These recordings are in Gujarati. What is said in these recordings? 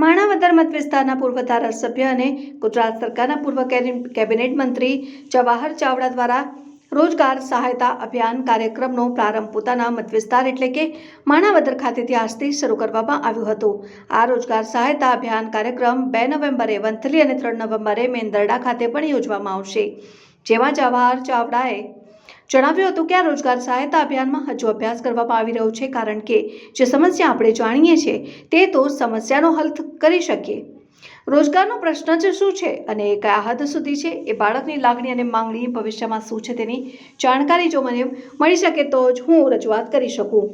માણાવદર મત વિસ્તારના પૂર્વ ધારાસભ્ય અને ગુજરાત સરકારના પૂર્વ કેબિનેટ મંત્રી જવાહર ચાવડા દ્વારા રોજગાર સહાયતા અભિયાન કાર્યક્રમનો પ્રારંભ પોતાના મત વિસ્તાર એટલે કે માણાવદર ખાતેથી આજથી શરૂ કરવામાં આવ્યું હતું। આ રોજગાર સહાયતા અભિયાન કાર્યક્રમ 2 નવેમ્બરે વંથલી અને 3 નવેમ્બરે મેંદરડા ખાતે પણ યોજવામાં આવશે, જેમાં જવાહર ચાવડાએ જણાવ્યું હતું કે આ રોજગાર સહાયતા અભિયાનમાં હજુ અભ્યાસ કરવામાં આવી રહ્યો છે, કારણ કે જે સમસ્યા આપણે જાણીએ છીએ તે તો સમસ્યાનો હલ કરી શકીએ। રોજગારનો પ્રશ્ન જ શું છે અને કયા હદ સુધી છે, એ બાળકની લાગણી અને માંગણી ભવિષ્યમાં શું છે તેની જાણકારી જો મને મળી શકે તો જ હું રજૂઆત કરી શકું।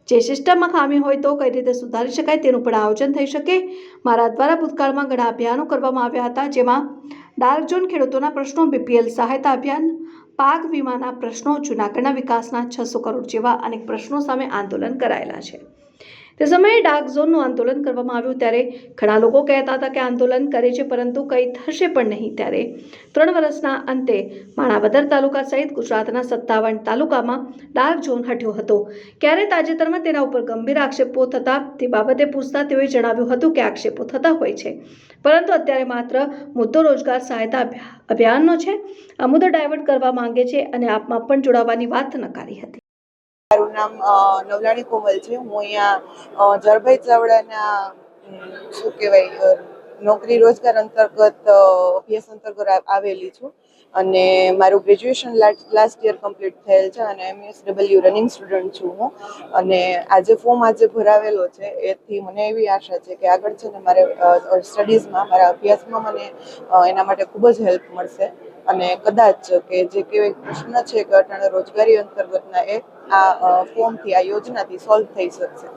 જે સિસ્ટમમાં ખામી હોય તો કઈ રીતે સુધારી શકાય તેનું પણ આયોજન થઈ શકે। મારા દ્વારા ભૂતકાળમાં ઘણા અભિયાનો કરવામાં આવ્યા હતા, જેમાં ડાર્ક ઝોન ખેડૂતોના પ્રશ્નો, BPL સહાયતા અભિયાન, પાક વીમાના પ્રશ્નો, જૂનાગઢના વિકાસના 600 કરોડ જેવા અનેક પ્રશ્નો સામે આંદોલન કરાયેલા છે। તે સમયે ડાર્ક ઝોનનું આંદોલન કરવામાં આવ્યું ત્યારે ઘણા લોકો કહેતા હતા કે આંદોલન કરે છે પરંતુ કંઈ થશે પણ નહીં। ત્યારે 3 વર્ષના અંતે માણાવદર તાલુકા સહિત ગુજરાતના 57 તાલુકામાં ડાર્ક ઝોન હટ્યો હતો। ક્યારે તાજેતરમાં તેના ઉપર ગંભીર આક્ષેપો થતા તે બાબતે પૂછતા તેઓએ જણાવ્યું હતું કે આક્ષેપો થતા હોય છે, પરંતુ અત્યારે માત્ર મુદ્દો રોજગાર સહાયતા અભિયાનનો છે। આ મુદ્દો ડાયવર્ટ કરવા માંગે છે અને આપમાં પણ જોડાવાની વાત નકારી હતી। મારું નામ નવલાણી કોમલ છે। હું અહીંયા જરભાઈ ચાવડાના શું કહેવાય નોકરી રોજગાર અંતર્ગત અભ્યાસ અંતર્ગત આવેલી છું અને મારું ગ્રેજ્યુએશન લાસ્ટ યર કમ્પ્લીટ થયેલ છે અને MSW રનિંગ સ્ટુડન્ટ છું હું। અને આજે ફોર્મ ભરાવેલો છે એથી મને એવી આશા છે કે આગળ છે ને મારે સ્ટડીઝમાં મારા અભ્યાસમાં મને એના માટે ખૂબ જ હેલ્પ મળશે અને કદાચ કે જે કેવાય પ્રશ્ન છે કે અટાણે રોજગારી અંતર્ગતના એ આ ફોર્મથી આ યોજનાથી સોલ્વ થઈ શકશે।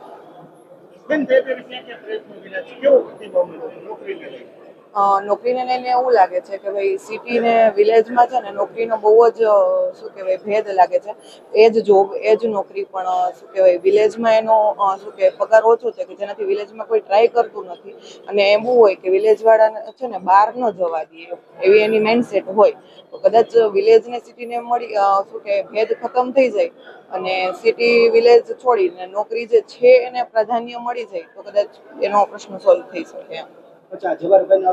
નોકરીને લઈને એવું લાગે છે કે ભાઈ સિટી ને વિલેજમાં છે ને નોકરીનો બહુ જ શું કહેવાય ભેદ લાગે છે। એ જ જોબ એ જ નોકરી પણ શું કહેવાય વિલેજમાં એનો શું કહેવાય પગાર ઓછો છે કે જેનાથી વિલેજમાં કોઈ ટ્રાય કરતું નથી અને એવું હોય કે વિલેજવાળાને છે ને બહાર ન જવા દે એવી એની માઇન્ડસેટ હોય। તો કદાચ વિલેજ ને સિટીને મળી શું કે ભેદ ખતમ થઈ જાય અને સિટી વિલેજ છોડીને નોકરી જે છે એને પ્રાધાન્ય મળી જાય તો કદાચ એનો પ્રશ્ન સોલ્વ થઈ શકે એમ। જવાહરભાઈના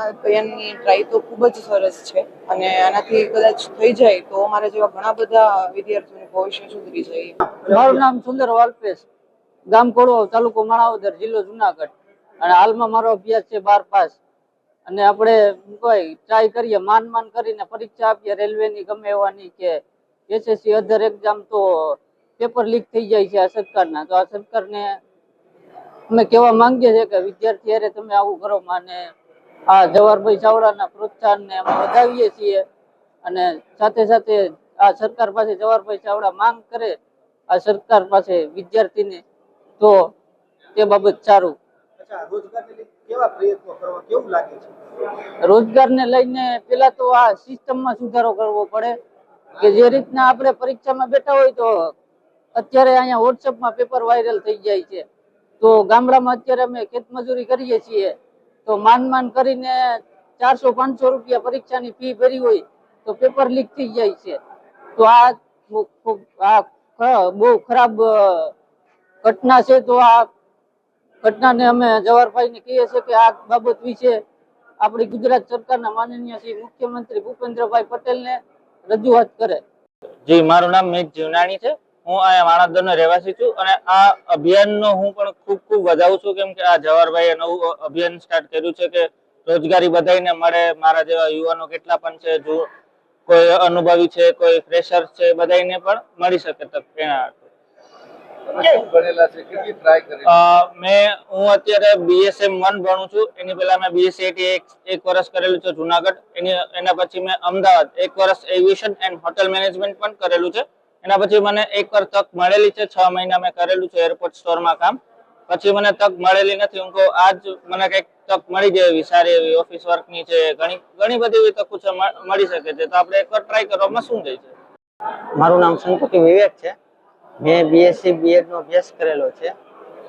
અભિયાનની ટ્રાય તો ખૂબ જ સરસ છે અને આનાથી કદાચ થઈ જાય તો અમારા જેવા ઘણા બધા વિદ્યાર્થીઓનું ભવિષ્ય સુધરી જાય। મારું નામ સુંદર વાલ્પેશ, ગામ કોળવાવ, તાલુકો માણાવદર, જિલ્લો જુનાગઢ અને હાલમાં મારો અભ્યાસ છે 12 પાસ અને આપણે કોઈ ટ્રાય કરીએ માન કરીને પરીક્ષા આપીએ રેલવેની ગમે એવાની કે SSC અધર એક્ઝામ તો પેપર લીક થઈ જાય છે આ સરકારના। તો આ સરકારને અમે કહેવા માંગીએ છીએ કે વિદ્યાર્થી અરે તમે આવું કરો અને આ જવાહરભાઈ ચાવડાના પ્રોત્સાહનને અમે વધાવીએ છીએ અને સાથે સાથે આ સરકાર પાસે જવાહરભાઈ ચાવડા માંગ કરે આ સરકાર પાસે વિદ્યાર્થીને તો તે બાબત સારું। રોજગારને લઈને પેલા તો આ સિસ્ટમમાં સુધારો કરવો પડે કે જે રીતના આપણે પરીક્ષામાં બેઠા હોય તો અત્યારે અહીંયા વોટ્સએપમાં પેપર વાયરલ થઈ જાય છે, તો ગામડામાં અત્યારે અમે ખેતમજૂરી કરીએ છીએ તો માન કરીને 400-500 રૂપિયા પરીક્ષાની ફી ભરી હોય તો પેપર લીક થઈ જાય છે। તો આ બહુ ખરાબ ઘટના છે। તો આ ઘટનાને અમે જવાહરભાઈને કહીએ છીએ કે આ બાબત વિશે આપણી ગુજરાત સરકારના માનનીય શ્રી મુખ્યમંત્રી ભૂપેન્દ્રભાઈ પટેલને રજૂઆત કરે। જી, મારું નામ મેઘ જીવનાણી છે। હું અહીંયા માણાવદરનો રહેવાસી છું અને આ અભિયાનનો હું પણ ખૂબ વધાવું છું, કેમ કે આ જવાહરભાઈએ નવું અભિયાન સ્ટાર્ટ કર્યું છે કે રોજગારી બધાને મળે। મારા જેવા યુવાનો કેટલા પણ છે, જો કોઈ અનુભવી છે, કોઈ ફ્રેશર છે, બધાને પણ મળી શકે તક એના। હું અત્યારે BSM 1 ભણું છું। એની પહેલા મેં BSc IT એક વર્ષ કરેલું છે જુનાગઢ। એના પછી મેં અમદાવાદ 1 વર્ષ એવિએશન એન્ડ હોટેલ મેનેજમેન્ટ પણ કરેલું છે। એના પછી મને એક વાર તક મળેલી છે, 6 મહિના મેં કરેલું છે એરપોર્ટ સ્ટોરમાં કામ। પછી મને તક મળેલી નથી। હું કહું આજ મને કંઈક તક મળી જાય એવી સારી એવી ઓફિસ વર્કની છે, ઘણી બધી એવી તકો છે, મળી શકે છે, તો આપણે એકવાર ટ્રાય કરવામાં શું જાય છે। મારું નામ સંકુટી વિવેક છે। મેં BSc BEd નો અભ્યાસ કરેલો છે।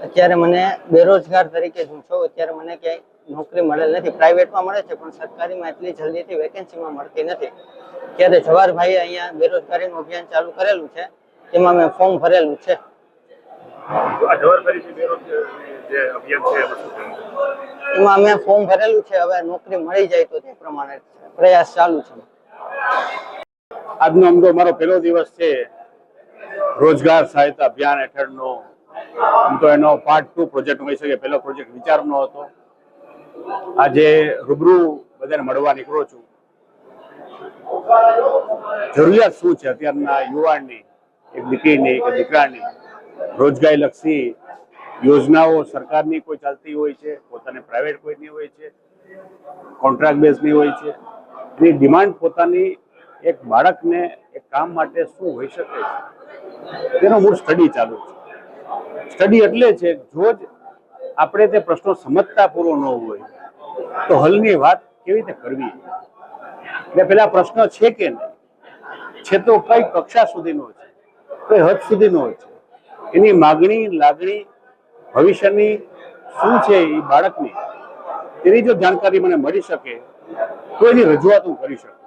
અત્યારે મને બેરોજગાર તરીકે હું છું। અત્યારે મને ક્યાંય નોકરી મળેલ નથી। પ્રાઇવેટમાં મળે છે પણ સરકારીમાં એટલી જલ્દીથી વેકેન્સીમાં મળતી નથી। ત્યારે જવાહરભાઈએ અહીંયા બેરોજગારીનું અભિયાન ચાલુ કરેલું છે, તેમાં મેં ફોર્મ ભરેલું છે। આ જવાહર ફરીથી બેરોજગારી જે અભિયાન છે એમાં શું થયું? એમાં અમે ફોર્મ ભરેલું છે, હવે નોકરી મળી જાય તો તે પ્રમાણે પ્રયાસ ચાલુ છે. આજનો અમારો પહેલો દિવસ છે રોજગાર સહાયતા અભિયાન હેઠળનો. આમ તો એનો પાર્ટ 2 પ્રોજેક્ટ હોઈ શકે, પહેલો પ્રોજેક્ટ વિચારનો હતો. આજે રૂબરૂ બધાને મળવા નીકળો છું. જરૂરિયાત શું છે અત્યારના યુવાનની, એક દીકરીની, એક દીકરાની? રોજગારીલક્ષી યોજનાઓ સરકારની કોઈ ચાલતી હોય છે, પોતાની પ્રાઇવેટ કોઈની હોય છે, કોન્ટ્રાક્ટ બેઝની હોય છે. એની ડિમાન્ડ પોતાની એક બાળકને એક કામ માટે શું હોઈ શકે છે તેનો મૂળ સ્ટડી ચાલુ છે. સ્ટડી એટલે છે જો જ આપણે તે પ્રશ્નો સમજતા પૂરો ન હોય તો હલની વાત કેવી રીતે કરવી. એટલે પેલા પ્રશ્ન છે કે નહીં છે તો કઈ કક્ષા સુધીનો છે, કઈ હદ સુધીનો છે, એની માગણી લાગણી ભવિષ્યની શું છે એ બાળકની, તેની જો જાણકારી મને મળી શકે તો એની રજૂઆત હું કરી શકું.